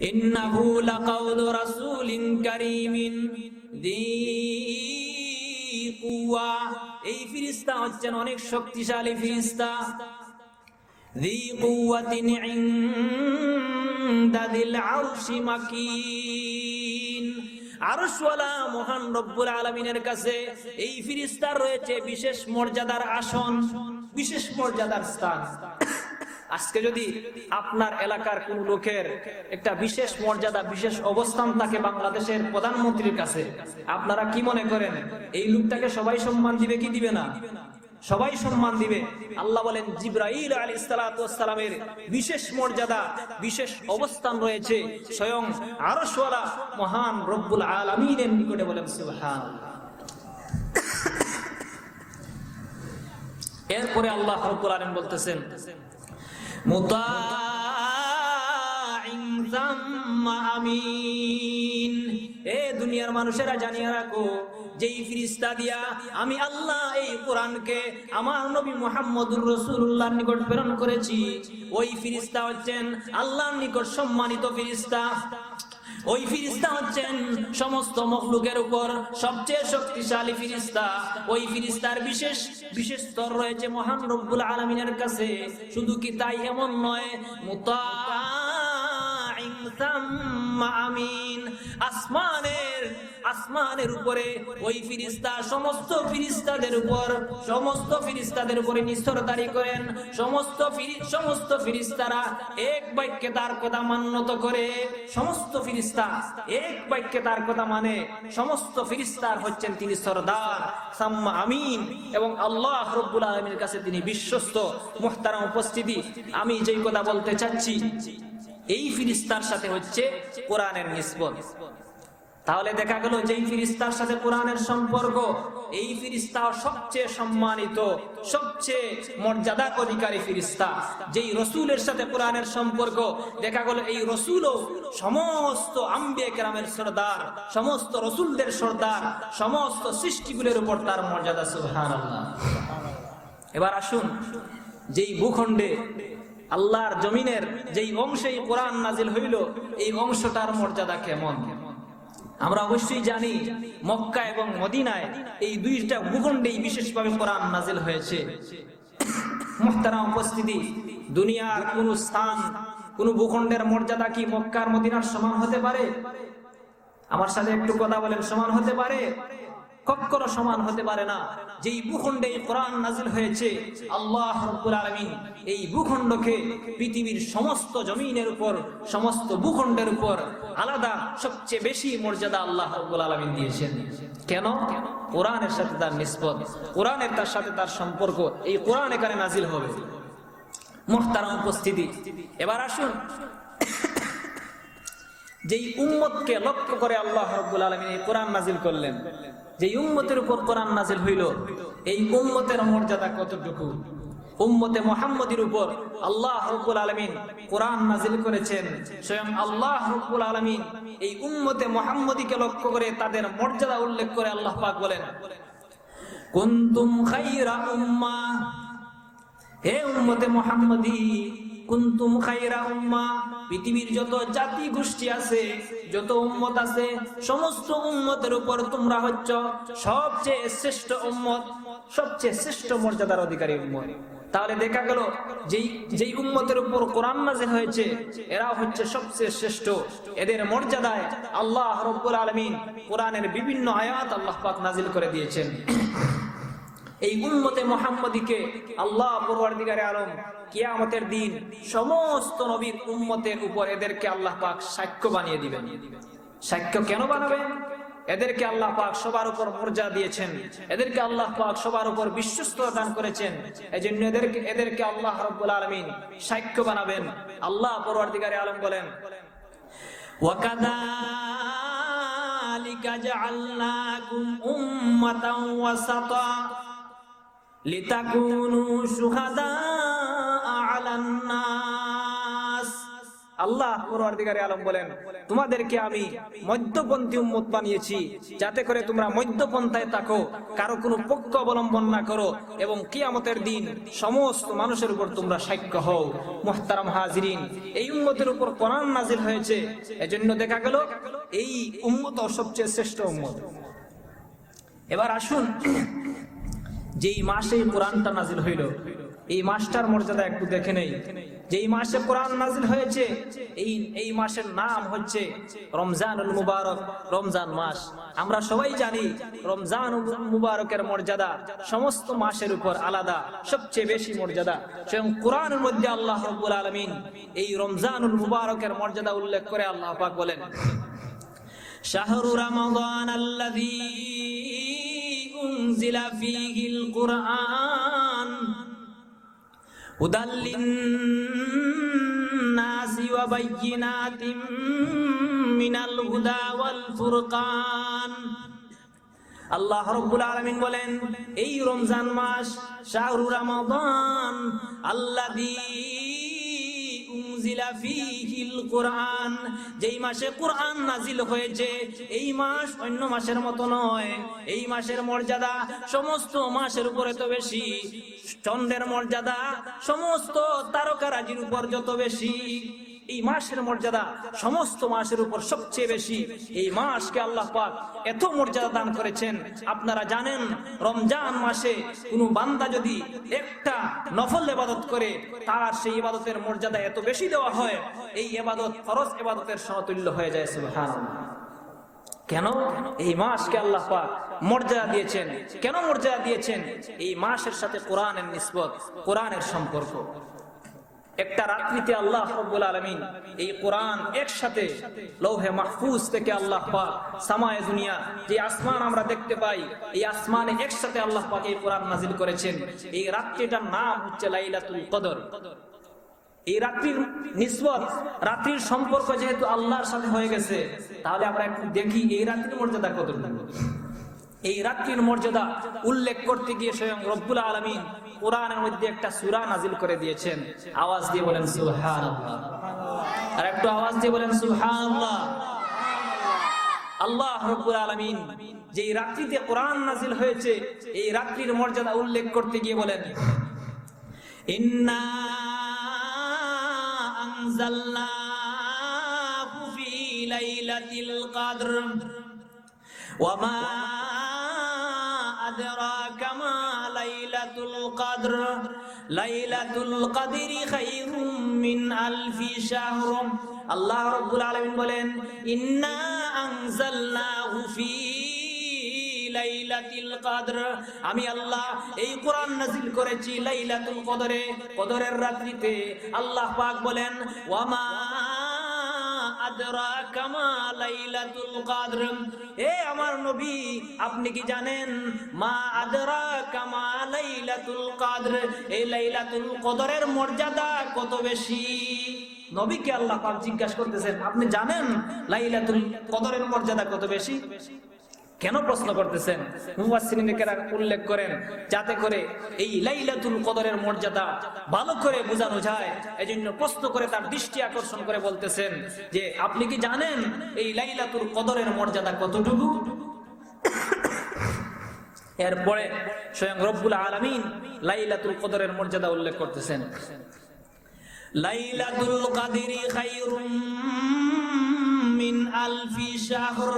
ইন্নাহু লাকাউলু রাসূলিন কারীমিন যী কুওয়া, এই ফেরেশতা হচ্ছেন অনেক শক্তিশালী ফেরেশতা। যী কুওয়াতিন ইনদা যিল আরশি মাকিন, আরশওয়ালা মহান রব্বুল আলামিনের কাছে এই ফেরেশতার রয়েছে বিশেষ মর্যাদার আসন, বিশেষ মর্যাদার স্থান। আজকে যদি আপনার এলাকার কোন লোকের একটা বিশেষ মর্যাদা, বিশেষ অবস্থান থাকে বাংলাদেশের প্রধানমন্ত্রীর কাছে, আপনারা কি মনে করেন এই লোকটাকে সবাই সম্মান দিবে কি দিবে না? সবাই সম্মান দিবে। আল্লাহ বলেন জিবরাইল আলাইহিস সালাতু ওয়াস সালামের বিশেষ মর্যাদা, বিশেষ অবস্থান রয়েছে স্বয়ং আরশওয়ালা মহান রব্বুল আলামিনের নিকটে। বলেন সুবহানাল্লাহ। এরপরে আল্লাহ রাব্বুল আলামিন বলতেছেন মুতাইন সাম্মা আমিন, এ দুনিয়ার মানুষেরা জানিয়ে রাখো যেই ফেরেশতা দিয়া আমি আল্লাহ এই কোরআনকে আমার নবী মুহাম্মদুর রাসূলুল্লাহর নিকট প্রেরণ করেছি, ওই ফেরেশতা হচ্ছেন আল্লাহর নিকট সম্মানিত ফেরেশতা। ওই ফেরেশতা হচ্ছেন সমস্ত মখলুকের উপর সবচেয়ে শক্তিশালী ফেরেশতা। ওই ফেরেশতার বিশেষ বিশেষ স্তর রয়েছে মহান রব্বুল আলামিনের কাছে। শুধু কি তাই, এমন নয়, মুতাইন সাম্মা আমিন, আসমানের উপরে ওই ফেরেশতা সমস্ত ফেরেশতাদের উপরে নিস্তরদারি করেন। সমস্ত ফেরেশতারা এক বাক্যে তার কথা মান্যত করে। সমস্ত ফেরেশতা এক বাক্যে তার কথা মানে। সমস্ত ফেরেশতার হচ্ছেন তিনি সরদার, সাম্মা আমিন, এবং আল্লাহ রাব্বুল আলামিনের কাছে তিনি বিশ্বস্ত। মুহতারাম উপস্থিতি, আমি যেই কথা বলতে চাচ্ছি, এই ফেরেশতার সাথে হচ্ছে কোরআনের নিসবত। তাহলে দেখা গেল যেই ফেরেশতার সাথে কোরআনের সম্পর্ক, এই ফেরেশতা সবচেয়ে সম্মানিত, সবচেয়ে মর্যাদা অধিকারী ফেরেশতা। যেই রাসূলের সাথে কোরআনের সম্পর্ক, দেখা গেল এই রাসূলও সমস্ত আম্বিয়া কেরামের সরদার, সমস্ত রাসূলদের সরদার, সমস্ত সৃষ্টিগুলোর উপর তার মর্যাদা। সুবহানাল্লাহ। এবার আসুন, যেই ভূখণ্ডে আল্লাহর জমিনের যেই অংশে কোরআন নাজিল হইল, এই অংশটার মর্যাদা কেমন? আমরা অবশ্যই জানি মক্কা এবং মদিনায় এই দুইটা ভূখণ্ডেই বিশেষভাবে কোরআন নাজিল হয়েছে। মুহতারাম উপস্থিতি, দুনিয়ার কোন স্থান, কোন ভূখণ্ডের মর্যাদা কি মক্কার মদিনার সমান হতে পারে? আমার সাথে একটু কথা বলেন, সমান হতে পারে? কখনো সমান হতে পারে না। যেই ভূখণ্ডে কোরআন নাজিল হয়েছে, আল্লাহ রাব্বুল আলামিন এই ভূখণ্ডকে পৃথিবীর সমস্ত জমিনের উপর, সমস্ত ভূখণ্ডের উপর আলাদা সবচেয়ে বেশি মর্যাদা আল্লাহ রাব্বুল আলামিন দিয়েছেন। কেন? কোরআনের সাথে তার নিসবত, কোরআনের তার সাথে তার সম্পর্ক, এই কোরআন এখানে নাজিল হবে। মুহতারাম উপস্থিতি, এবার আসুন, যেই উম্মতকে লক্ষ্য করে আল্লাহ রাব্বুল আলামিন এই কোরআন নাজিল করলেন, যে উম্মতের উপর কোরআন নাজিল হইল, এই উম্মতের মর্যাদা কতটুকু? উম্মতে মুহাম্মদীর উপর আল্লাহ রাব্বুল আলামিন কোরআন নাজিল করেছেন। স্বয়ং আল্লাহ রাব্বুল আলামিন এই উম্মতে মুহাম্মদীকে লক্ষ্য করে তাদের মর্যাদা উল্লেখ করে আল্লাহ পাক বলেন, কুনতুম খায়রা উম্মাহ, হে উম্মতে মুহাম্মদী, কুনতুম খায়রা উম্মাহ, পৃথিবীর যত জাতি গোষ্ঠী আছে, যত উম্মত আছে, সমস্ত উম্মতের উপর তোমরা হচ্ছ সবচেয়ে শ্রেষ্ঠ উম্মত, সবচেয়ে শ্রেষ্ঠ মর্যাদার অধিকারী উম্মত। তাহলে দেখা গেল যেই উম্মতের উপর কোরআন নাযিল হয়েছে, এরা হচ্ছে সবচেয়ে শ্রেষ্ঠ। এদের মর্যাদায় আল্লাহ রাব্বুল আলামিন কোরআনের বিভিন্ন আয়াত আল্লাহ পাক নাযিল করে দিয়েছেন। এই উম্মতে মুহাম্মদীকে আল্লাহ পরওয়ারদিগারে আলম কিয়ামতের দিন সমস্ত নবীর উম্মতের উপর এদেরকে আল্লাহ পাক সাক্ষ্য বানিয়ে দিবেন। সাক্ষ্য কেন বানাবেন? এদেরকে আল্লাহ পাক সবার উপর মর্যাদা দিয়েছেন, এদেরকে আল্লাহ পাক সবার উপর বিশ্বস্ততা দান করেছেন। এজন্য এদেরকে আল্লাহ রাব্বুল আলামিন সাক্ষ্য বানাবেন। আল্লাহ পরওয়ারদিগারে আলম বলেন, ওয়াকাযালিকা জাআলনাকুম উম্মাতান ওয়াসাতা লিতাকুনু শুহাদা আলান নাস আল্লাহ পরওয়ারদিগারে আলম বলেন, তোমাদেরকে আমি মধ্যপন্থী উম্মত বানিয়েছি, যাতে করে তোমরা মধ্যপন্থায় থাকো, কারো কোনো পক্ষ অবলম্বন না করো, এবং কিয়ামতের দিন সমস্ত মানুষের উপর তোমরা সাক্ষ্য হও। মুহতারাম হাজিরিন, এই উম্মতের উপর কোরআন নাজিল হয়েছে, এজন্য দেখা গেল এই উম্মত সবচেয়ে শ্রেষ্ঠ উম্মত। এবার আসুন, যেই মাসে কোরআনটা নাজিল হইল, এই মাসটার মর্যাদা একটু দেখে নেই। যেই মাসে কোরআন নাজিল হয়েছে, এই মাসের নাম হচ্ছে রমজানুল মুবারক, রমজান মাস। আমরা সবাই জানি রমজান মুবারকের মর্যাদা সমস্ত মাসের উপর আলাদা, সবচেয়ে বেশি মর্যাদা। স্বয়ং কোরআনের মধ্যে আল্লাহ রাব্বুল আলামিন এই রমজানুল মুবারকের মর্যাদা উল্লেখ করে আল্লাহ পাক বলেন, শাহরু রমাদান আল্লাযী উনজিলা ফীহিল কুরআন হুদাল লিন-নাসি ওয়া বায়্যিনাতিম মিনাল হুদা ওয়াল ফুরকান। আল্লাহ রাব্বুল আলামিন বলেন, এই রমজান মাস শাহরু রমাদান আল্লাযী উনজিলা ফীহিল কুরআন, যেই মাসে কোরআন নাজিল হয়েছে, এই মাস অন্য মাসের মতো নয়। এই মাসের মর্যাদা সমস্ত মাসের উপরে তো বেশি, চন্দ্রের মর্যাদা সমস্ত তারকারাজির উপর যত বেশি, এই মাসের মর্যাদা সমস্ত মাসের উপর সবচেয়ে বেশি। এই মাসকে আল্লাহ পাক এত মর্যাদা দান করেছেন। আপনারা জানেন, রমজান মাসে কোনো বান্দা যদি একটা নফল ইবাদত করে, তার সেই ইবাদতের মর্যাদা এত বেশি দেওয়া হয়, এই ইবাদত ফরজ ইবাদতের সমতুল্য হয়ে যায়। সুবহানাল্লাহ। কেন? এই মাসকে আল্লাহ পাক মর্যাদা দিয়েছেন। কেন মর্যাদা দিয়েছেন? এই মাসের সাথে কোরআনের নিসবত, কোরআনের সম্পর্ক। একটা রাত্রিতে আল্লাহ রাব্বুল আলামিন এই কোরআন একসাথে লৌহে মাহফুজ থেকে আল্লাহ পাক সামায়ে দুনিয়া, যে আসমান আমরা দেখতে পাই, এই আসমানে একসাথে আল্লাহ পাক এই কোরআন নাজিল করেছেন। এই রাত্রিটার নাম হচ্ছে লাইলাতুল কদর। এই রাত্রির নিসবত, রাত্রির সম্পর্ক যেহেতু আল্লাহর সাথে হয়ে গেছে, তাহলে আমরা একটু দেখি এই রাত্রির মর্যাদা কতটুকু। এই রাত্রির মর্যাদা উল্লেখ করতে গিয়ে স্বয়ং রব্বুল আলামিন কোরআনের মধ্যে একটা সূরা নাজিল করে দিয়েছেন। আওয়াজ দিয়ে বলেন সুবহানাল্লাহ। আর একটু আওয়াজ দিয়ে বলেন সুবহানাল্লাহ। আল্লাহ রব্বুল আলামিন যেই রাত্রিতে কোরআন নাজিল হয়েছে, এই রাত্রির মর্যাদা উল্লেখ করতে গিয়ে বলেন, ইন্না আনজালনাহু ফি লাইলাতিল কদর ওয়া মা আদরাকা মা লাইলাতুল কদর লাইলাতুল কদরি খায়রুম মিন আলফি শাহর। আল্লাহ রাব্বুল আলামিন বলেন, ইন্না আনজালনাহু ফি লাইলাতুল কদর, আমি আল্লাহ এই কোরআন নাজিল করেছি লাইলাতুল কদরে, কদরের রাত্রিতে। আল্লাহ পাক বলেন, ওয়া মা আদরাকা মা লাইলাতুল কদর, এ আমার নবী আপনি কি জানেন মা আদরাকা মা লাইলাতুল কদর, এই লাইলাতুল কদরের মর্যাদা কত বেশি। নবীকে আল্লাহ পাক জিজ্ঞাসা করতেছেন, আপনি জানেন লাইলাতুল কদরের মর্যাদা কত বেশি? কেন প্রশ্ন করতেছেন? মুফাসসিরিনেরা উল্লেখ করেন, যাতে করে এই লাইলাতুল কদরের মর্যাদা ভালো করে বোঝানো যায়, এজন্য প্রশ্ন করে তার দৃষ্টি আকর্ষণ করে বলতেছেন যে আপনি কি জানেন এই লাইলাতুল কদরের মর্যাদা কতটুকু? এরপরে স্বয়ং রব্বুল আলামিন লাইলাতুল কদরের মর্যাদা উল্লেখ করতেছেন, লাইলাতুল কদরি খায়রুম মিন আলফি শাহর।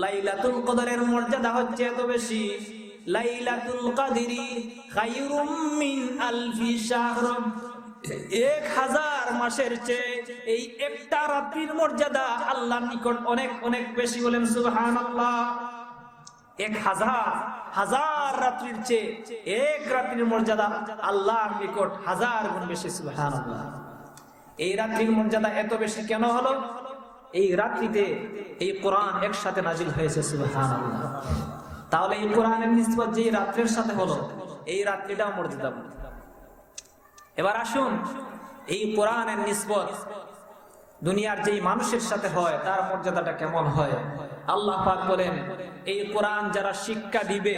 লাইলাতুল কদরের মর্যাদা হচ্ছে এত বেশি, লাইলাতুল কদরি খায়রুম মিন আলফি শাহর, 1000 মাসের চেয়ে এই একটা রাত্রির মর্যাদা আল্লাহর নিকট অনেক অনেক বেশি। বলেন সুবহানাল্লাহ। 1000 রাত্রির চেয়ে এক রাত্রির মর্যাদা আল্লাহর নিকট 1000 গুণ বেশি। সুবহানাল্লাহ। এই রাত্রির মর্যাদা এত বেশি কেন হলো? এই রাত্রিতে এই কোরআন একসাথে নাজিল হয়েছে। সুবহানাল্লাহ। তাহলে এই কোরআনের নিসবত যে রাত্রির সাথে হলো, এই রাত্রিটাও মর্যাদা। এবার আসুন, এই কোরআনের নিসবত দুনিয়ার যেই মানুষের সাথে হয়, তার মর্যাদাটা কেমন হয়? আল্লাহ পাক বলেন, এই কোরআন যারা শিক্ষা দিবে,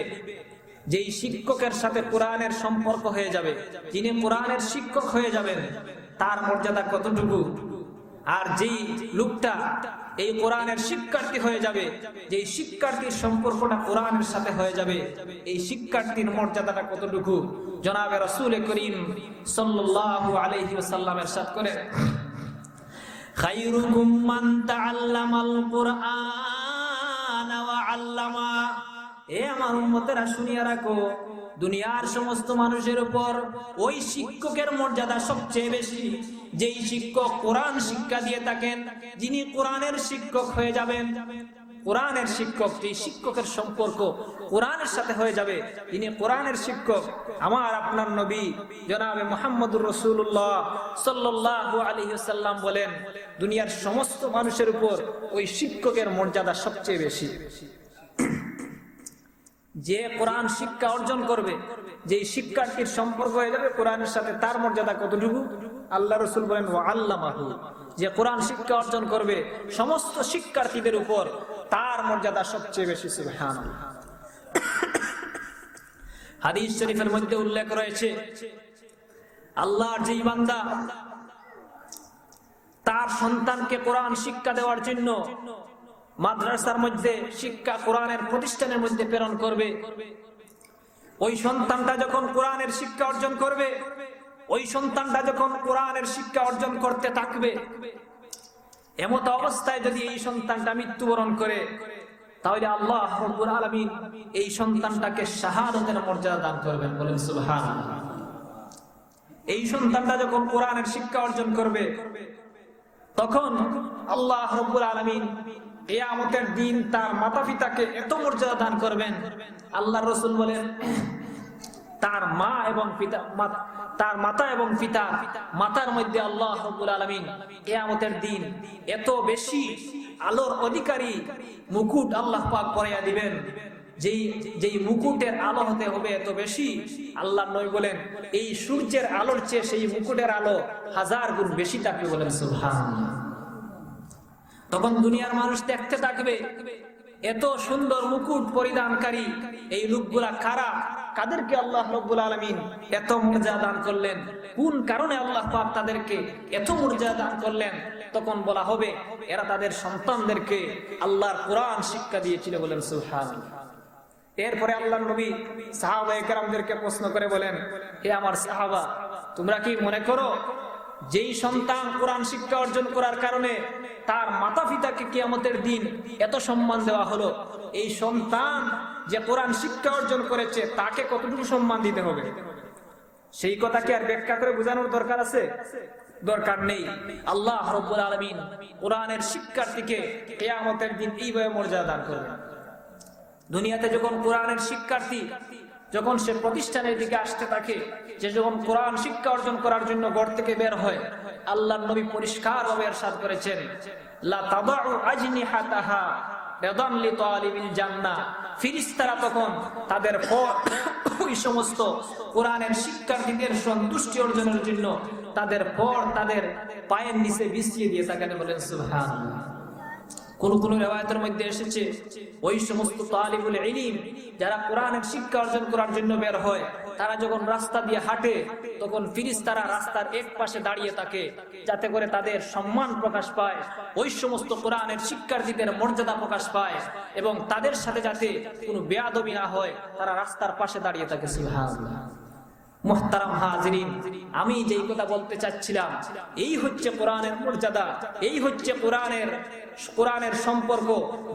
যেই শিক্ষকের সাথে কোরআনের সম্পর্ক হয়ে যাবে, যিনি কোরআনের শিক্ষক হয়ে যাবেন, তার মর্যাদা কতটুকু? আর যেই লোকটা এই কোরআনের শিক্ষার্থী হয়ে যাবে, যেই শিক্ষার্থীর সম্পর্কটা কোরআনের সাথে হয়ে যাবে, এই শিক্ষার্থীর মর্যাদাটা কতটুকু জনাবে রাসূল করিম সাল্লাল্লাহু আলাইহি ওয়াসাল্লাম ইরশাদ করেন, খায়রুকুম মান তাআল্লামাল কুরআন ওয়া আল্লামা। এ আমার উম্মতেরা শুনিয়া রাখো, দুনিয়ার সমস্ত মানুষের উপর ওই শিক্ষকের মর্যাদা সবচেয়ে বেশি যেই শিক্ষক কোরআন শিক্ষা দিয়ে থাকেন, যিনি কোরআনের শিক্ষক হয়ে যাবেন। কোরআনের শিক্ষক, যে শিক্ষকের সম্পর্ক কোরআনের সাথে হয়ে যাবে, তিনি কোরআনের শিক্ষক। আমার আপনার নবী জনাবে মুহাম্মদুর রাসূলুল্লাহ সাল্লাল্লাহু আলাইহি ওয়াসাল্লাম বলেন, দুনিয়ার সমস্ত মানুষের উপর ওই শিক্ষকের মর্যাদা সবচেয়ে বেশি। যে কোরআন শিক্ষা অর্জন করবে, যে শিক্ষার্থীর সম্পর্ক হয়ে যাবে কোরআনের সাথে, তার মর্যাদা কতটুকু? আল্লাহ রাসূল বলেন ওয়া আল্লামাহু, যে কোরআন শিক্ষা অর্জন করবে সমস্ত শিক্ষার্থীদের উপর তার মর্যাদা সবচেয়ে বেশি। সুবহানাল্লাহ। হাদিস শরীফের মধ্যে উল্লেখ রয়েছে, আল্লাহর যে বান্দা তার সন্তানকে কোরআন শিক্ষা দেওয়ার জন্য মাদ্রাসার মধ্যে শিক্ষা কোরআনের প্রতিষ্ঠানের মধ্যে প্রেরণ করবে, ওই সন্তানটা যখন কোরআনের শিক্ষা অর্জন করবে, ওই সন্তানটা যখন কোরআনের শিক্ষা অর্জন করতে থাকবে, এমত অবস্থায় যদি এই সন্তানটা মৃত্যুবরণ করে, তাহলে আল্লাহ রাব্বুল আলামিন এই সন্তানটাকে শাহাদাতের মর্যাদা দান করবেন। বলেন সুবহানাল্লাহ। এই সন্তানটা যখন কোরআনের শিক্ষা অর্জন করবে, তখন আল্লাহ রাব্বুল আলামিন কিয়ামতের দিন তার মাতা পিতাকে এত মর্যাদা দান করবেন। আল্লাহর রাসূল বলেন, তার মা এবং পিতা, তার মাতা এবং পিতা, মাতার মধ্যে আল্লাহ রাব্বুল আলামিন কিয়ামতের দিন এত বেশি আলোর অধিকারী মুকুট আল্লাহ পাক পরাইয়া দিবেন, যেই মুকুটের আলো হতে হবে এত বেশি, আল্লাহর নবী বলেন এই সূর্যের আলোর চেয়ে সেই মুকুটের আলো 1000 গুণ বেশি থাকবে। বলেন সুবহানাল্লাহ। তখন দুনিয়ার মানুষ দেখতে থাকবে এত সুন্দর মুকুট পরিধানকারী এই লোকগুলা কারা, কাদেরকে আল্লাহ রাব্বুল আলামিন এত মর্যাদা দান করলেন, কোন কারণে আল্লাহ পাক তাদেরকে এত মর্যাদা দান করলেন। তখন বলা হবে এরা তাদের সন্তানদেরকে আল্লাহর কোরআন শিক্ষা দিয়েছিল। বলেন সুবহানাল্লাহ। এরপরে আল্লাহর নবী সাহাবায়ে কেরামদেরকে প্রশ্ন করে বলেন, হে আমার সাহাবা, তোমরা কি মনে করো যেই সন্তান কোরআন শিক্ষা অর্জন করার কারণে তার মাতা পিতাকে কিয়ামতের দিন এত সম্মান দেওয়া হলো, এই সন্তান যে কোরআন শিক্ষা অর্জন করেছে তাকে কতটুকু সম্মান দিতে হবে? সেই কথা কি আর ব্যাখ্যা করে বোঝানোর দরকার আছে? দরকার নেই। আল্লাহ রাব্বুল আলামিন কোরআনের শিক্ষার্থীকে কিয়ামতের দিন এইভাবে মর্যাদা দান করবেন। দুনিয়াতে যখন কোরআনের শিক্ষার্থী যখন সে প্রতিষ্ঠানের দিকে আসতে থাকে, যে যখন কোরআন শিক্ষা অর্জন করার জন্য ঘর থেকে বের হয়, আল্লাহর নবী পরিষ্কারভাবে ইরশাদ করেছেন, লা তাদাউ আজনিহাতাহা রিদান লিতালিবিল জান্নাহ। ফেরেশতারা তখন তাদের ওই সমস্ত কোরআনের শিক্ষার্থীদের সন্তুষ্টি অর্জনের জন্য তাদের তাদের পায়ের নিচে বিছিয়ে দিয়ে থাকেন। বলেন সুবহানাল্লাহ। কোন কোন রিওয়ায়াতের মধ্যে এসেছে ওই সমস্ত তালিবুল ইলম যারা কোরআনের শিক্ষা অর্জন করার জন্য বের হয়, তারা যখন রাস্তা দিয়ে হাঁটে তখন ফেরেশতারা রাস্তার এক পাশে দাঁড়িয়ে থাকে, যাতে করে তাদের সম্মান প্রকাশ পায়, ওই সমস্ত কোরআনের শিক্ষার্থীদের মর্যাদা প্রকাশ পায় এবং তাদের সাথে যাতে কোনো বেয়াদবি না হয়, তারা রাস্তার পাশে দাঁড়িয়ে থাকে। সুবহানাল্লাহ। মুহতারাম হাজিরিন, আমি যেই কথা বলতে চাচ্ছিলাম, এই হচ্ছে কোরআনের মর্যাদা, এই হচ্ছে কোরআনের সম্পর্ক।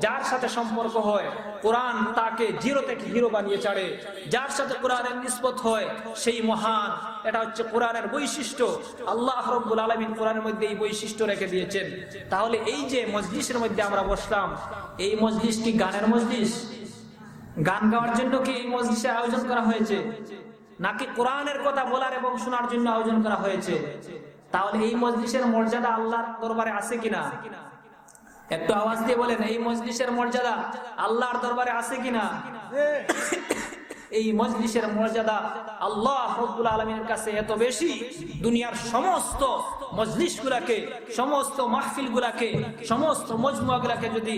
যার সাথে সম্পর্ক হয় কোরআন তাকে জিরো থেকে হিরো বানিয়ে ছাড়ে, যার সাথে কোরআনের নিসবত হয় সেই মহান। এটা হচ্ছে কোরআনের বৈশিষ্ট্য। আল্লাহ রাব্বুল আলামিন কোরআনের মধ্যে এই বৈশিষ্ট্য রেখে দিয়েছেন। তাহলে এই যে মজলিসের মধ্যে আমরা বসলাম, এই মজলিস কি গানের মজলিস? গান গাওয়ার জন্য কি এই মজলিসের আয়োজন করা হয়েছে, নাকি কোরআনের কথা বলার এবং শোনার জন্য আয়োজন করা হয়েছে? তাহলে এই মজলিসের মর্যাদা আল্লাহর দরবারে আছে কিনা? একটু আওয়াজ দিয়ে বলেন, এই মজলিসের মর্যাদা আল্লাহর দরবারে আছে কিনা? এই মজলিসের মর্যাদা আল্লাহ রাব্বুল আলামিনের কাছে এত বেশি, দুনিয়ার সমস্ত মজলিসগুলোকে, সমস্ত মাহফিলগুলোকে, সমস্ত মজমুয়াগুলোকে যদি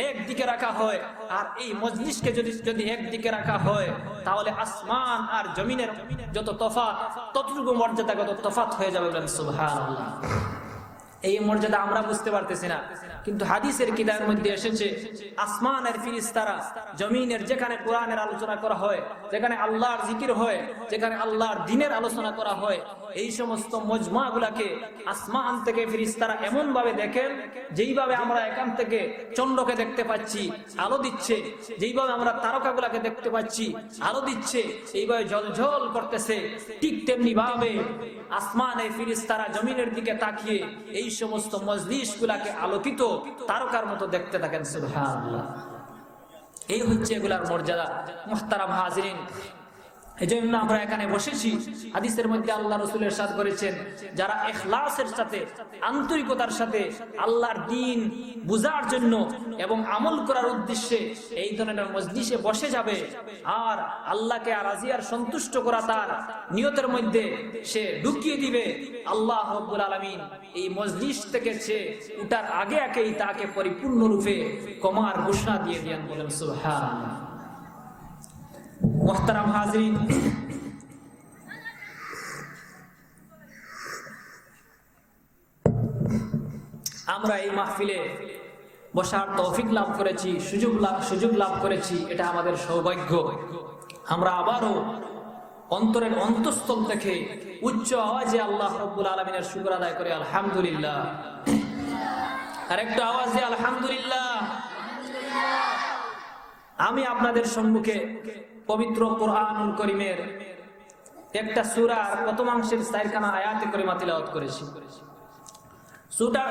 একদিকে রাখা হয় আর এই মজলিসকে যদি একদিকে রাখা হয়, তাহলে আসমান আর জমিনের যত তফাৎ, ততটুকু মর্যাদাগত তফাৎ হয়ে যাবে। বলেন সুবহানাল্লাহ। এই মর্যাদা আমরা বুঝতে পারতেছি না, কিন্তু হাদিসের কিতাবের মধ্যে এসেছে আসমানের ফেরেশতারা জমিনের যেখানে কোরআনের আলোচনা করা হয়, যেখানে আল্লাহর জিকির হয়, যেখানে আল্লাহর দ্বীনের আলোচনা করা হয়, এই সমস্ত মজমাগুলাকে আসমান থেকে ফেরেশতারা এমন ভাবে দেখেন যেইভাবে আমরা এখান থেকে চন্দ্রকে দেখতে পাচ্ছি আলো দিচ্ছে, যেইভাবে আমরা তারকাগুলাকে দেখতে পাচ্ছি আলো দিচ্ছে, এইভাবে ঝলঝল করতেছে, ঠিক তেমনি ভাবে আসমানের ফেরেশতারা জমিনের দিকে তাকিয়ে এই সমস্ত মজলিস গুলাকে আলোকিত তারকার মতো দেখতে থাকেন। সুবহানাল্লাহ। এই হচ্ছে এগুলার মর্যাদা। মুহতারাম হাজিরিন, এই জন্য আমরা এখানে বসেছি। হাদিসের মধ্যে আল্লাহ রাসূল ইরশাদ করেছেন, যারা ইখলাসের সাথে আন্তরিকতার সাথে আল্লাহর দ্বীন বুঝার জন্য এবং আমল করার উদ্দেশ্যে এই ধরনের মজলিসে বসে যাবে, আর আল্লাহকে রাজি আর সন্তুষ্ট করা তার নিয়তের মধ্যে সে ঢুকিয়ে দিবে, আল্লাহ রাব্বুল আলামিন এই মজলিস থেকে সে উঠার আগে আগেই তাকে পরিপূর্ণরূপে ক্ষমার ঘোষণা দিয়ে দেন। বলেন সুবহানাল্লাহ। মুহতারাম হাজিরিন, আমরা এই মাহফিলে বসার তৌফিক লাভ করেছি, সুযোগ লাভ করেছি, এটা আমাদের সৌভাগ্য। আমরা আবারও অন্তরের অন্তঃস্থল থেকে উচ্চ আওয়াজে আল্লাহ রাব্বুল আলামিনের শুকর আদায় করে আলহামদুলিল্লাহ। আর একটু আওয়াজে আলহামদুলিল্লাহ। আমি আপনাদের সম্মুখে পবিত্র কোরআনুল কারীমের একটা সূরার প্রথমাংশের 4খানা আয়াতে কারিমা তিলাওয়াত করেছি।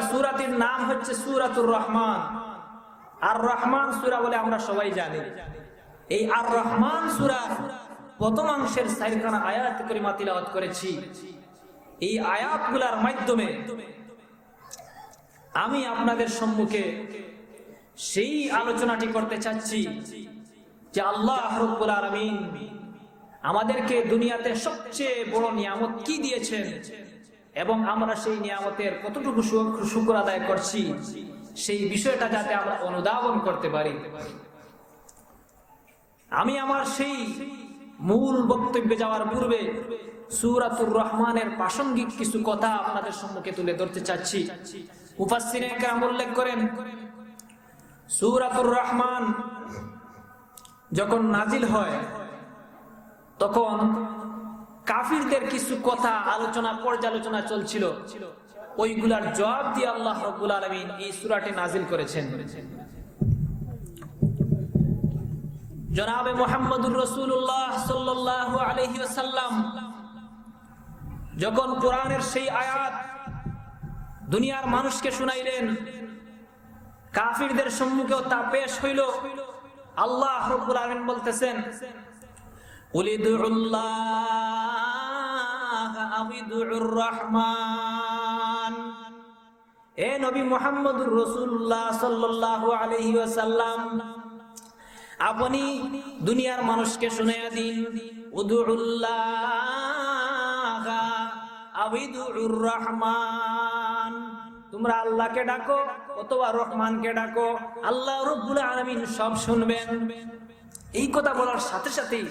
সূরাটির নাম হচ্ছে সূরাতুর রহমান। আর রহমান সূরা বলে আমরা সবাই জানি। এই আর রহমান সূরার প্রথমাংশের 4খানা আয়াতে কারিমা তিলাওয়াত করেছি। এই আয়াতগুলোর মাধ্যমে আমি আপনাদের সম্মুখে সেই আলোচনাটি করতে চাচ্ছি যে আল্লাহ রাব্বুল আলামিন আমাদেরকে দুনিয়াতে সবচেয়ে বড় নিয়ামত কি দিয়েছেন এবং আমরা সেই নিয়ামতের কতটুকু শুকর আদায় করছি, সেই বিষয়টা যাতে আমরা অনুধাবন করতে পারি। আমি আমার সেই মূল বক্তব্যে যাওয়ার পূর্বে সূরাতুর রহমানের প্রাসঙ্গিক কিছু কথা আপনাদের সম্মুখে তুলে ধরতে চাচ্ছি। মুফাসসিরিনে কেরাম উল্লেখ করেন, সূরাতুর রহমান যখন নাজিল হয় তখন কাফিরদের কিছু কথা আলোচনা পর্যালোচনা চলছিল, ওইগুলার জবাব দিয়ে আল্লাহ রাব্বুল আলামিন এই সূরাটি নাজিল করেছেন। জনাবে মুহাম্মদুর রাসূলুল্লাহ সাল্লাল্লাহু আলাইহি ওয়াসাল্লাম যখন কোরআনের সেই আয়াত দুনিয়ার মানুষকে শুনাইলেন, কাফিরদের সম্মুখেও তা পেশ হইল। আল্লাহ রাব্বুল আলামিন বলতেছেন, উলিদুল্লাহ আবিদুর রহমান। এ নবী মুহাম্মদুর রাসূলুল্লাহ সাল্লাল্লাহু আলাইহি ওয়াসাল্লাম, আপনি দুনিয়ার মানুষকে শুনাইয়া দিন, উদুল্লাহ আবিদুর রহমান, তোমরা আল্লাহকে ডাকো অথবা রহমানকে ডাকো, আল্লাহ রাব্বুল আলামিন সব শুনবেন। এই কথা বলার সাথে সাথেই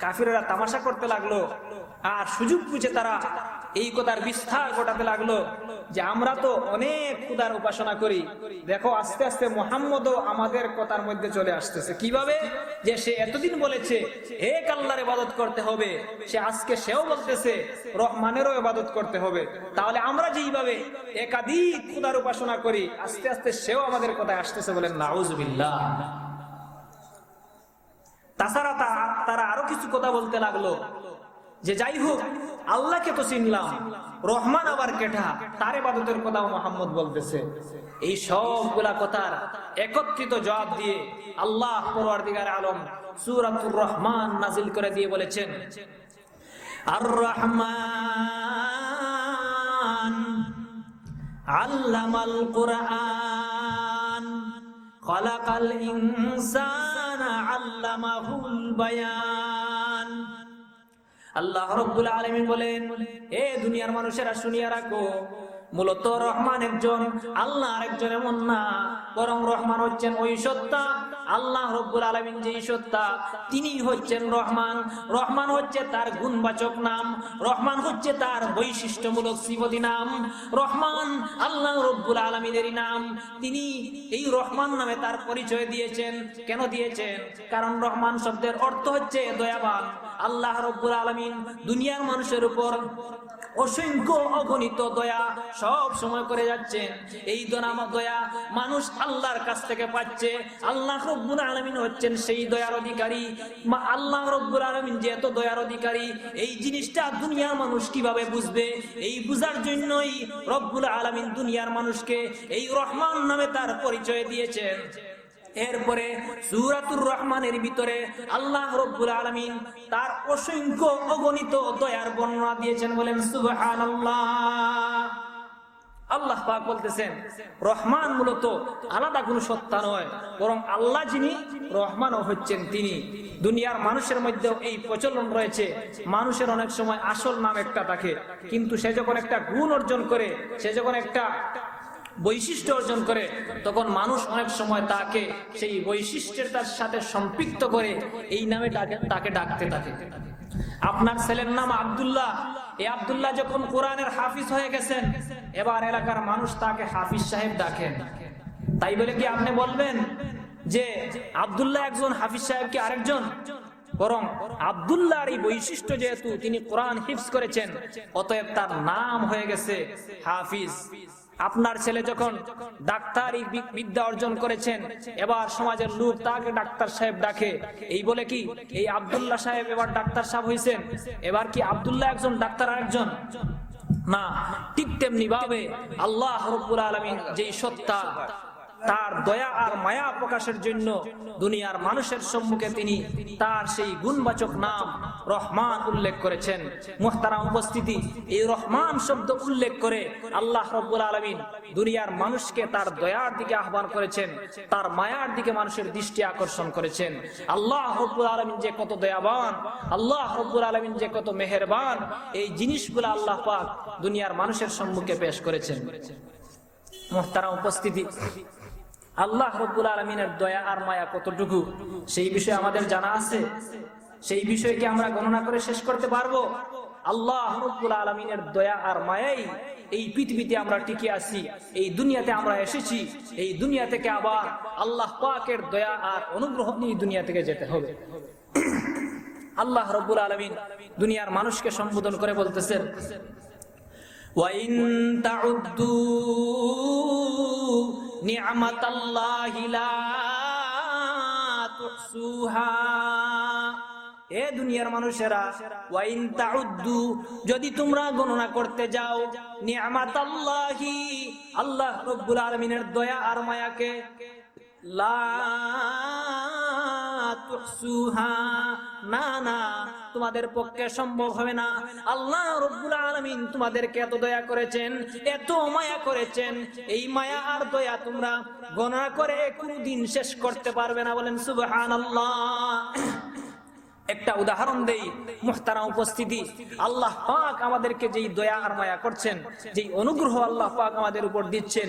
কাফিররা তামাশা করতে লাগলো, আর সুযোগ বুঝে তারা এই কথার বিস্তার ঘটাতে লাগলো যে আমরা তো অনেক খোদার উপাসনা করি, দেখো আস্তে আস্তে মুহাম্মদও আমাদের কথার মধ্যে চলে আসতেছে। কিভাবে? যে সে এতদিন বলেছে এক আল্লাহর ইবাদত করতে হবে, সে আজকে সেও বলতেছে রহমানেরও ইবাদত করতে হবে। তাহলে আমরা যেইভাবে একাধিক খোদার উপাসনা করি, আস্তে আস্তে সেও আমাদের কথায় আসতেছে। বলেন নাউজুবিল্লাহ। তাছাড়া তারা আরো কিছু কথা বলতে লাগলো যে যাই হোক আল্লাহকে তো চিনলাম, রহমান আবার কেঠা, তার ইবাদতের কথাও মুহাম্মদ বলতেছে। এই সবগুলা কথার একত্রিত জবাব দিয়ে আল্লাহ পরওয়ারদিগার আলম সূরাতুর রহমান নাজিল করে দিয়ে বলেছেন, আর রহমান আল্লামাল কুরআন খালাকাল ইনসানা আল্লামাহুল বায়ান। আল্লাহ রাব্বুল আলামিন বলেন, এ দুনিয়ার মানুষেরা শুনিয়া রাখো, মূলত রহমান একজন, আল্লাহ আরেকজন এমন না, বরং রহমান হচ্ছেন ওই সত্তা আল্লাহ রাব্বুল আলামিন যেই সত্তা, তিনি হচ্ছেন রহমান। রহমান হচ্ছে তার গুণবাচক নাম, রহমান হচ্ছে তার বৈশিষ্ট্যমূলক সিফতি নাম। রহমান আল্লাহ রাব্বুল আলামিনেরই নাম। তিনি এই রহমান নামে তার পরিচয় দিয়েছেন। কেন দিয়েছেন? কারণ রহমান শব্দের অর্থ হচ্ছে দয়াবান। আল্লাহ রাব্বুল আলামিন দুনিয়ার মানুষের উপর অসংখ্য অগণিত দয়া সব সময় করে যাচ্ছেন। এই দয়া মানুষ আল্লাহর কাছ থেকে পাচ্ছে। আল্লাহ রাব্বুল আলামিন হচ্ছেন সেই দয়ার অধিকারী। আল্লাহ রাব্বুল আলামিন যে এত দয়ার অধিকারী, এই জিনিসটা দুনিয়ার মানুষ কিভাবে বুঝবে? এই বুঝার জন্যই রব্বুল আলামিন দুনিয়ার মানুষকে এই রহমান নামে তার পরিচয় দিয়েছেন। এরপরে সূরাতুর রহমানের ভিতরে আল্লাহ রাব্বুল আলামিন তার অসংখ্য অগণিত দয়ার বর্ণনা দিয়েছেন। বলেন সুবহানাল্লাহ। আল্লাহ পাক বলতেছেন রহমান মূলত আলাদা কোনো সত্তা নয়, বরং আল্লাহ যিনি রহমানও হচ্ছেন তিনি। দুনিয়ার মানুষের মধ্যেও এই প্রচলন রয়েছে, মানুষের অনেক সময় আসল নাম একটা থাকে, কিন্তু সে যখন একটা গুণ অর্জন করে, সে যখন একটা বৈশিষ্ট্য অর্জন করে, তখন মানুষ অনেক সময় তাকে সেই বৈশিষ্ট্যের তার সাথে সম্পৃক্ত করে এই নামে তাকে ডাকতে থাকে। আপনার ছেলের নাম আব্দুল্লাহ, এই আব্দুল্লাহ যখন কোরআনের হাফিজ হয়ে গেছেন, এবার এলাকার মানুষ তাকে হাফিজ সাহেব ডাকেন। তাই বলে কি আপনি বলবেন যে আব্দুল্লাহ একজন, হাফিজ সাহেব কি আরেকজন? বরং আব্দুল্লাহর এই বৈশিষ্ট্য, যেহেতু তিনি কোরআন হিফজ করেছেন, অতএব তার নাম হয়ে গেছে হাফিজ। আপনার ছেলে যখন ডাক্তারি বিদ্যা অর্জন করেছেন, এবার সমাজের লোক তাকে ডাক্তার সাহেব ডাকে। এই বলে কি এই আব্দুল্লাহ সাহেব এবার ডাক্তার সাহেব হয়েছেন? এবার কি আব্দুল্লাহ একজন ডাক্তার আরেকজন? না। ঠিক তেমনি ভাবে আল্লাহ রাব্বুল আলামিন যেই সত্তা, তার দয়া আর মায়া প্রকাশের জন্য দুনিয়ার মানুষের সম্মুখে তিনি তার সেই গুণবাচক নাম রহমান উল্লেখ করেছেন। মুহতারাম উপস্থিতি, এই রহমান শব্দ উল্লেখ করে আল্লাহ রাব্বুল আলামিন দুনিয়ার মানুষকে তার দয়ার দিকে আহ্বান করেছেন, তার মায়ার দিকে মানুষের দৃষ্টি আকর্ষণ করেছেন। আল্লাহ রাব্বুল আলামিন যে কত দয়াবান, আল্লাহ রাব্বুল আলামিন যে কত মেহেরবান, এই জিনিসগুলো আল্লাহ পাক দুনিয়ার মানুষের সম্মুখে পেশ করেছেন। মুহতারাম উপস্থিতি, আল্লাহ রাব্বুল আলামিনের দয়া আর মায়া কতটুকু সেই বিষয়ে আমাদের জানা আছে? সেই বিষয়কে আমরা গণনা করে শেষ করতে পারবো? আল্লাহ রাব্বুল আলামিনের দয়া আর মায়াই এই পৃথিবীতে আমরা টিকে আছি, এই দুনিয়াতে আমরা এসেছি। এই দুনিয়া থেকে আবার আল্লাহ পাকের দয়া আর অনুগ্রহ নিয়ে দুনিয়া থেকে যেতে হবে। আল্লাহ রাব্বুল আলামিন দুনিয়ার মানুষকে সম্বোধন করে বলতেছেন, وَإِن تَعُدُّوا نِعْمَةَ اللَّهِ لَا تُحْصُوهَا। এ দুনিয়ার মানুষেরা, ওয়াইন তাউদ্দু, যদি তোমরা গণনা করতে যাও, নি'মাতাল্লাহি, আল্লাহ রাব্বুল আলামিনের দয়া আর মায়াকে, লা তুহসুহা, না না, তোমাদের পক্ষে সম্ভব হবে না। আল্লাহ রাব্বুল আলামিন তোমাদেরকে এত দয়া করেছেন, এত মায়া করেছেন, এই মায়া আর দয়া তোমরা গণনা করে কোনদিন শেষ করতে পারবে না। বলেন সুবহানাল্লাহ। একটা উদাহরণ দেই মুহতারাম উপস্থিতি, আল্লাহ পাক আমাদেরকে যেই দয়া আর মায়া করছেন, যেই অনুগ্রহ আল্লাহ পাক আমাদের উপর দিচ্ছেন,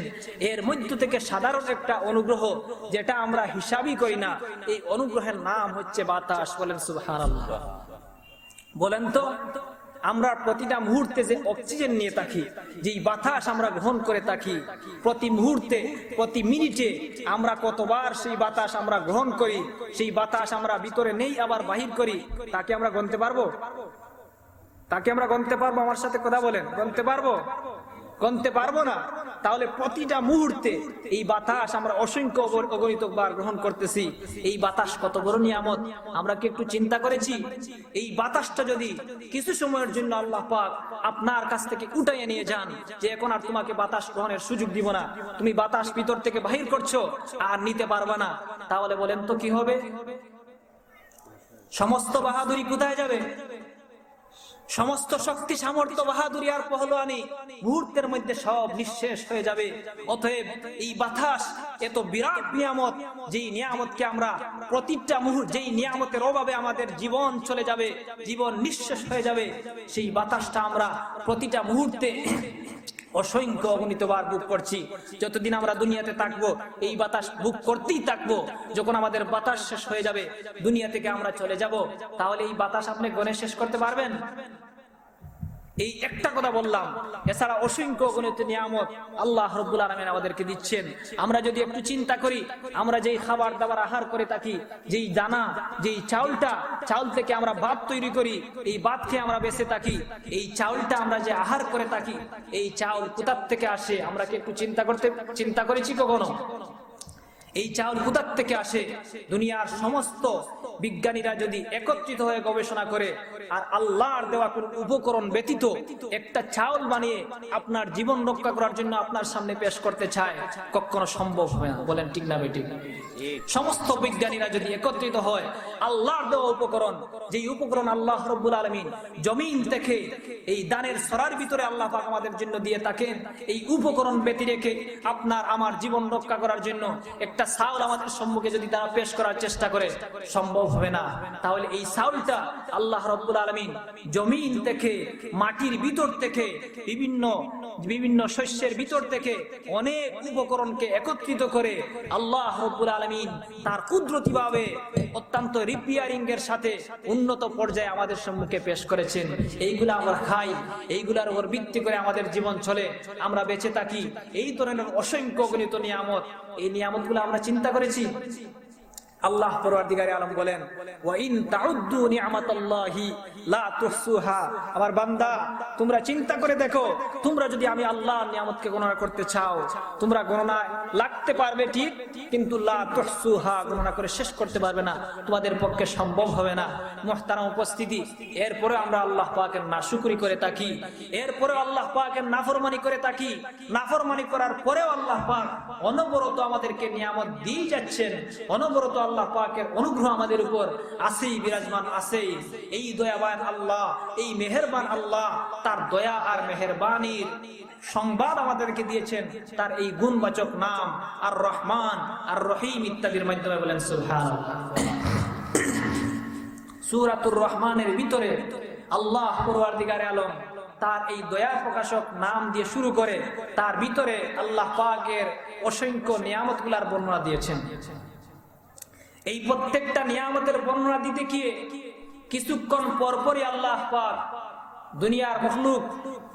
এর মধ্য থেকে সাধারণ একটা অনুগ্রহ যেটা আমরা হিসাবই করি না, এই অনুগ্রহের নাম হচ্ছে বাতাস। বলেন সুবহানাল্লাহ। বলেন তো, আমরা প্রতিটা মুহূর্তে যে অক্সিজেন নিয়ে থাকি, যেই বাতাস আমরা গ্রহণ করে থাকি, প্রতি মুহূর্তে প্রতি মিনিটে আমরা কতবার সেই বাতাস আমরা গ্রহণ করি, সেই বাতাস আমরা ভিতরে নেই আবার বাহির করি, তাকে আমরা গণতে পারবো? তাকে আমরা গণতে পারবো? আমার সাথে কথা বলেন, গণতে পারবো? গণতে পারবো না। তাহলে প্রতিটা মুহূর্তে এই বাতাস আমরা অসংখ্য অগণিত বার গ্রহণ করতেছি। এই বাতাস কত বড় নিয়ামত, আমরা কি একটু চিন্তা করেছি? এই বাতাসটা যদি কিছু সময়ের জন্য আল্লাহ পাক আপনার কাছ থেকে উঠাইয়ে নিয়ে যান, যে এখন আর তোমাকে বাতাস গ্রহণের সুযোগ দিব না, তুমি বাতাস ভিতর থেকে বাহির করছো আর নিতে পারবা না, তাহলে বলেন তো কি হবে? সমস্ত বাহাদুরি কোথায় যাবে? সমস্ত শক্তি, সামর্থ্য, বাহাদুরি আর পহলোয়ানি মুহূর্তের মধ্যে সব নিঃশেষ হয়ে যাবে। অতএব এই বাতাস এত বিরাট নিয়ামত, যেই নিয়ামতকে আমরা প্রতিটা মুহূর্তে, যেই নিয়ামতের অভাবে আমাদের জীবন চলে যাবে, জীবন নিঃশেষ হয়ে যাবে, সেই বাতাসটা আমরা প্রতিটা মুহূর্তে অসংখ্য অগণিতবার বুক করছি। যতদিন আমরা দুনিয়াতে থাকবো এই বাতাস বুক করতেই থাকবো। যখন আমাদের বাতাস শেষ হয়ে যাবে, দুনিয়া থেকে আমরা চলে যাব, তাহলে এই বাতাস আপনি গণে শেষ করতে পারবেন? এই একটা কথা বললাম, এছাড়া অসংখ্য অগণিত নিয়ামত আল্লাহ রাব্বুল আলামিন আমাদেরকে দিচ্ছেন। আমরা যদি একটু চিন্তা করি, আমরা যেই খাবার দাবার আহার করে থাকি, যেই দানা, যেই চাউল থেকে আমরা ভাত তৈরি করি, এই ভাত খেয়ে আমরা বেঁচে থাকি, এই চাউলটা আমরা যে আহার করে থাকি, এই চাউল কোথা থেকে আসে আমরা কি একটু চিন্তা করেছি কখনো? এই চাউল কোথা থেকে আসে? দুনিয়ার সমস্ত বিজ্ঞানীরা যদি একত্রিত হয়ে গবেষণা করে আর আল্লাহর দেওয়া কোন উপকরণ ব্যতীত একটা চাউল বানিয়ে আপনার জীবন রক্ষা করার জন্য আপনার সামনে পেশ করতে চায়, কখনো সম্ভব হবে না। বলেন ঠিক না বেঠিক? সমস্ত বিজ্ঞানীরা যদি একত্রিত হয়, আল্লাহর দেওয়া উপকরণ, যেই উপকরণ আল্লাহ রাব্বুল আলামিন জমিন থেকে এই দানের সরার ভিতরে আল্লাহ পাক আমাদের জন্য দিয়ে থাকেন, এই উপকরণ ব্যতি রেখে আপনার আমার জীবন রক্ষা করার জন্য একটা চাউল আমাদের সম্মুখে যদি তারা পেশ করার চেষ্টা করে, সম্ভব হবে না। তাহলে এই চাউলটা আল্লাহ রাব্বুল আলামিন জমিন থেকে, মাটির ভিতর থেকে, বিভিন্ন শস্যের ভিতর থেকে অনেক উপকরণকে একত্রিত করে আল্লাহ রাব্বুল আলামিন তার কুদরতিভাবে অত্যন্ত রিপেয়ারিং এর সাথে উন্নত পর্যায়ে আমাদের সম্মুখে পেশ করেছেন। এইগুলা আমরা খাই, এইগুলার উপর ভিত্তি করে আমাদের জীবন চলে, আমরা বেঁচে থাকি। এই ধরনের অসংখ্য গণিত নিয়ামত, এই নিয়ামতগুলো আমরা চিন্তা করেছি? আল্লাহ পরওয়ারদিগারে আলম বলেন, ওয়া ইন তাউদ্দু নি'মাতাল্লাহি লা তুহসুহা। আমার বান্দা, তোমরা চিন্তা করে দেখো, তোমরা যদি আমি আল্লাহর নিয়ামতকে গণনা করতে চাও, তোমরা গণনা লাগতে পারবে ঠিক, কিন্তু লা তুহসুহা, গণনা করে শেষ করতে পারবে না, তোমাদের পক্ষে সম্ভব হবে না। মুহতারাম উপস্থিতি, এরপরে আমরা আল্লাহ পাকের নাশুকরি করে থাকি, এরপরে আল্লাহ পাকের নাফরমানি করে থাকি। নাফরমানি করার পরেও আল্লাহ পাক অনবরত আমাদেরকে নিয়ামত দিয়ে যাচ্ছেন, অনবরত আল্লাহ পাকের অনুগ্রহ আমাদের উপর আছেই, বিরাজমান আছেই। এই দয়াবান আল্লাহ, এই মেহেরবান আল্লাহ, তার দয়া আর মেহেরবানির সংবাদ আমাদেরকে দিয়েছেন তার এই গুণবাচক নাম আর রহমান আর রহিম ইত্যাদির মাধ্যমে। বলেন সুবহানাল্লাহ। সূরাতুর রহমানের ভিতরে আল্লাহ পরওয়ারদিগারে আলম তার এই দয়া প্রকাশক নাম দিয়ে শুরু করে তার ভিতরে আল্লাহ পাকের অসংখ্য নিয়ামতগুলোর বর্ণনা দিয়েছেন। এই প্রত্যেকটা নিয়ামতের বর্ণনা দিতে গিয়ে কিছুক্ষণ পরপরই আল্লাহ পাক দুনিয়ার মখলুক,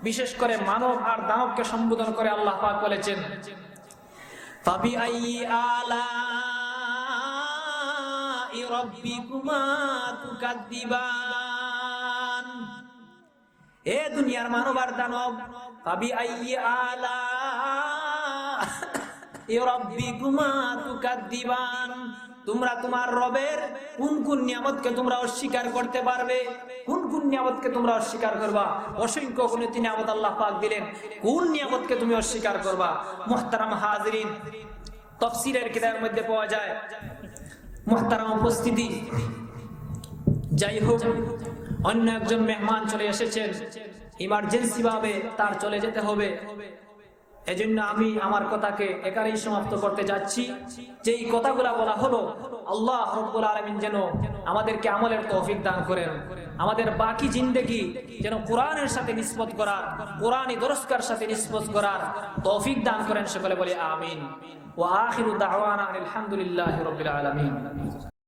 বিশেষ করে মানব আর দানবকে সম্বোধন করে আল্লাহ পাক বলেছেন, ফাবিআইয়ি আলাই রাব্বিকুমা তুকাদ্দিবান। এ দুনিয়ার মানব আর দানব, ফাবিআইয়ি আলাই রাব্বিকুমা তুকাদ্দিবান, তোমরা তোমার রবের কোন কোন নিয়ামতকে তোমরা অস্বীকার করতে পারবে, কোন কোন নিয়ামতকে তোমরা অস্বীকার করবা। অসংখ্য গণিত নিয়ামত আল্লাহ পাক দিলেন, কোন নিয়ামতকে তুমি অস্বীকার করবা। মুহতারাম হাজিরিন, তাফসীরের কিতাবের মধ্যে পাওয়া যায়। মুহতারাম উপস্থিতি, যাই হোক, অন্য একজন মেহমান চলে এসেছেন, ইমার্জেন্সি ভাবে তার চলে যেতে হবে। এজন্য আমি আমার কথাকে এখানেই সমাপ্ত করতে যাচ্ছি। যেই কথাগুলা বলা হলো, আল্লাহ রাব্বুল আলামিন যেন আমাদেরকে আমলের তৌফিক দান করেন, আমাদের বাকি জিন্দেগি যেন কোরআনের সাথে নিসবত করার, কোরআনী দরসকার সাথে নিসবত করার তৌফিক দান করেন। সকলে বলি আমিন। ওয়া আখিরু দাওয়ানা আলহামদুলিল্লাহি রাব্বিল আলামিন।